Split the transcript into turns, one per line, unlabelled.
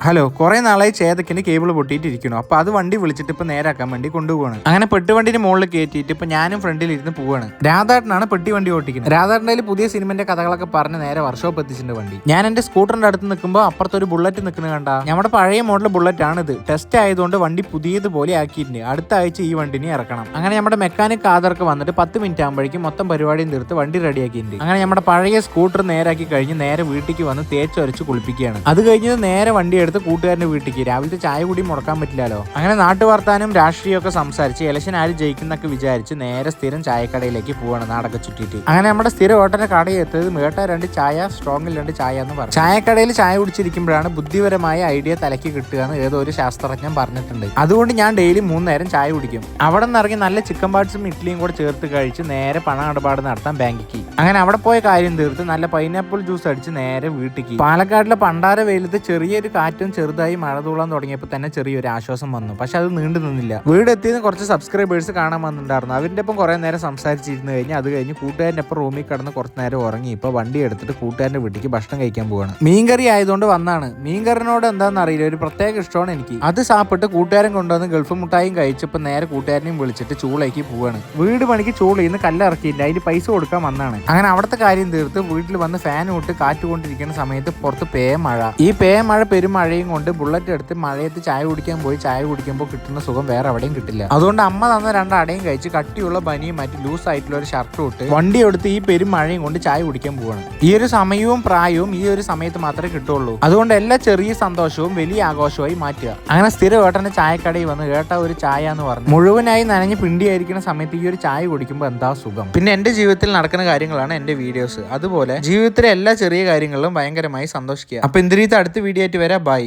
Hello, കുറെ നാളായി ചേതക്കിന് cable പൊട്ടിയിട്ടിരിക്കണു. അപ്പൊ അത് വണ്ടി വിളിച്ചിട്ട് ഇപ്പൊ നേരാക്കാൻ വേണ്ടി കൊണ്ടുപോവാണ്. അങ്ങനെ പെട്ടുവണ്ടിന്റെ മുകളിൽ കയറ്റിയിട്ട് ഇപ്പൊ ഞാനും ഫ്രണ്ടിൽ ഇരുന്ന് പോവാണ്. രാധാട്ടനാണ് പെട്ടി വണ്ടി ഓട്ടിക്കുന്നത്. രാധാട്ടൻ്റെ പുതിയ സിനിമന്റെ കഥകളൊക്കെ പറഞ്ഞ് നേരെ വർക്ക്ഷോപ്പ് എത്തിച്ചിട്ടുണ്ട് വണ്ടി. ഞാൻ എന്റെ സ്കൂട്ടറിന്റെ അടുത്ത് നിൽക്കുമ്പോൾ അപ്പുറത്തൊരു ബുള്ളറ്റ് നിൽക്കുന്നത് കണ്ട. നമ്മുടെ പഴയ മോഡൽ ബുള്ളറ്റ് ആണിത്. ടെസ്റ്റ് ആയതുകൊണ്ട് വണ്ടി പുതിയതുപോലെ ആക്കിയിട്ടുണ്ട്. അടുത്ത ആഴ്ച ഈ വണ്ടിനെ ഇറക്കണം. അങ്ങനെ നമ്മുടെ മെക്കാനിക് ആധാർക്ക് വന്നിട്ട് 10 മിനിറ്റ് ആകുമ്പോഴേക്കും മൊത്തം പരിപാടിയും തീർത്ത് വണ്ടി റെഡിയാക്കിയിട്ടുണ്ട്. അങ്ങനെ നമ്മുടെ പഴയ സ്കൂട്ടർ നേരാക്കി കഴിഞ്ഞ് നേരെ വീട്ടിലേക്ക് വന്ന് തേച്ചൊരച്ച് കുളിപ്പിക്കുകയാണ്. അത് കഴിഞ്ഞ് നേരെ വണ്ടി എടുത്ത് കൂട്ടുകാരന്റെ വീട്ടിലേക്ക്. രാവിലത്തെ ചായ കൂടി മുടക്കാൻ പറ്റില്ലല്ലോ. അങ്ങനെ നാട്ടുവർത്താനും രാഷ്ട്രീയമൊക്കെ സംസാരിച്ച് ഇലക്ഷൻ ആര് ജയിക്കുന്നൊക്കെ വിചാരിച്ച് നേരെ സ്ഥിരം ചായക്കടയിലേക്ക് പോവാണ് നാടൊക്കെ ചുറ്റിയിട്ട്. അങ്ങനെ നമ്മുടെ സ്ഥിരം ഓട്ടന്റെ കടയിൽ എത്തത് മേട്ട 2 ചായ, സ്ട്രോങ്ങിൽ 2 ചായ എന്ന് പറഞ്ഞു. ചായക്കടയിൽ ചായ കുടിച്ചിരിക്കുമ്പോഴാണ് ബുദ്ധിപരമായ ഐഡിയ തലയ്ക്ക് കിട്ടുക എന്ന് ഏതോ ഒരു ശാസ്ത്രജ്ഞൻ പറഞ്ഞിട്ടുണ്ട്. അതുകൊണ്ട് ഞാൻ ഡെയിലി 3 നേരം ചായ കുടിക്കും. അവിടെ നിന്ന് ഇറങ്ങി നല്ല ചിക്കൻ പാർട്സും ഇഡ്ഡലിയും കൂടെ ചേർത്ത് കഴിച്ച് നേരെ പണം ഇടപാട് നടത്താൻ ബാങ്കിക്ക്. അങ്ങനെ അവിടെ പോയ കാര്യം തീർത്ത് നല്ല പൈനാപ്പിൾ ജ്യൂസ് അടിച്ച് നേരെ വീട്ടിലേക്ക്. പാലക്കാട്ടിലെ പണ്ടാര വെയിലത്ത് ചെറിയൊരു കാറ്റും ചെറുതായി മഴ തൂളാൻ തുടങ്ങിയപ്പോൾ തന്നെ ചെറിയൊരു ആശ്വാസം വന്നു. പക്ഷെ അത് നീണ്ടു നിന്നില്ല. വീടെത്തിയെന്ന് കുറച്ച് സബ്സ്ക്രൈബേഴ്സ് കാണാൻ വന്നിട്ടുണ്ടായിരുന്നു. അവരുടെ ഒപ്പം കുറെ നേരം സംസാരിച്ചിരുന്നു കഴിഞ്ഞ് അത് കഴിഞ്ഞ് കൂട്ടുകാരൻ്റെ ഒപ്പം റൂമിൽ കിടന്ന് കുറച്ച് നേരം ഉറങ്ങി. ഇപ്പൊ വണ്ടി എടുത്തിട്ട് കൂട്ടുകാരൻ്റെ വീട്ടിലേക്ക് ഭക്ഷണം കഴിക്കാൻ പോവാണ്. മീൻകറി ആയതുകൊണ്ട് വന്നാണ്. മീൻകറിനോട് എന്താണെന്ന് അറിയില്ല, ഒരു പ്രത്യേക ഇഷ്ടമാണ് എനിക്ക്. അത് സാപ്പിട്ട് കൂട്ടുകാരൻ കൊണ്ടുവന്ന് ഗൾഫ് മുട്ടായും കഴിച്ചപ്പോൾ നേരെ കൂട്ടുകാരനെയും വിളിച്ചിട്ട് ചൂളേക്ക് പോവാണ്. വീട് പണിക്ക് ചൂളയിൽ നിന്ന് കല്ലിറക്കിയില്ല, അതിന് പൈസ കൊടുക്കാൻ വന്നാണ്. അങ്ങനെ അവിടുത്തെ കാര്യം തീർത്ത് വീട്ടിൽ വന്ന് ഫാൻ വിട്ട് കാറ്റ് കൊണ്ടിരിക്കുന്ന സമയത്ത് പുറത്ത് മഴ. ഈ മഴ പെരുമഴയും കൊണ്ട് ബുള്ളറ്റ് എടുത്ത് മഴയത്ത് ചായ കുടിക്കാൻ പോയി. ചായ കുടിക്കുമ്പോൾ കിട്ടുന്ന സുഖം വേറെ എവിടെയും കിട്ടില്ല. അതുകൊണ്ട് അമ്മ തന്ന 2 അടയും കഴിച്ച് കട്ടിയുള്ള ബനിയും മാറ്റി ലൂസ് ആയിട്ടുള്ള ഒരു ഷർട്ട് ഇട്ട് വണ്ടി എടുത്ത് ഈ പെരുമഴയും കൊണ്ട് ചായ കുടിക്കാൻ പോവാണ്. ഈ ഒരു സമയവും പ്രായവും ഈ ഒരു സമയത്ത് മാത്രമേ കിട്ടുള്ളൂ. അതുകൊണ്ട് എല്ലാ ചെറിയ സന്തോഷവും വലിയ ആഘോഷമായി മാറ്റുക. അങ്ങനെ സ്ഥിരം ഏട്ടന്റെ ചായക്കടയിൽ വന്ന് ഏട്ട ഒരു ചായ എന്ന് പറഞ്ഞു മുഴുവനായി നനഞ്ഞ് പിണ്ടിയായിരിക്കുന്ന സമയത്ത് ഈ ഒരു ചായ കുടിക്കുമ്പോൾ എന്താ സുഖം. പിന്നെ എന്റെ ജീവിതത്തിൽ നടക്കുന്ന കാര്യങ്ങളാണ് എന്റെ വീഡിയോസ്. അതുപോലെ ജീവിതത്തിലെ എല്ലാ ചെറിയ കാര്യങ്ങളിലും ഭയങ്കരമായി സന്തോഷിക്കുക. അപ്പൊ എന്തിനീത്ത് അടുത്ത വീഡിയോ ആയിട്ട് വരാം. ബൈ.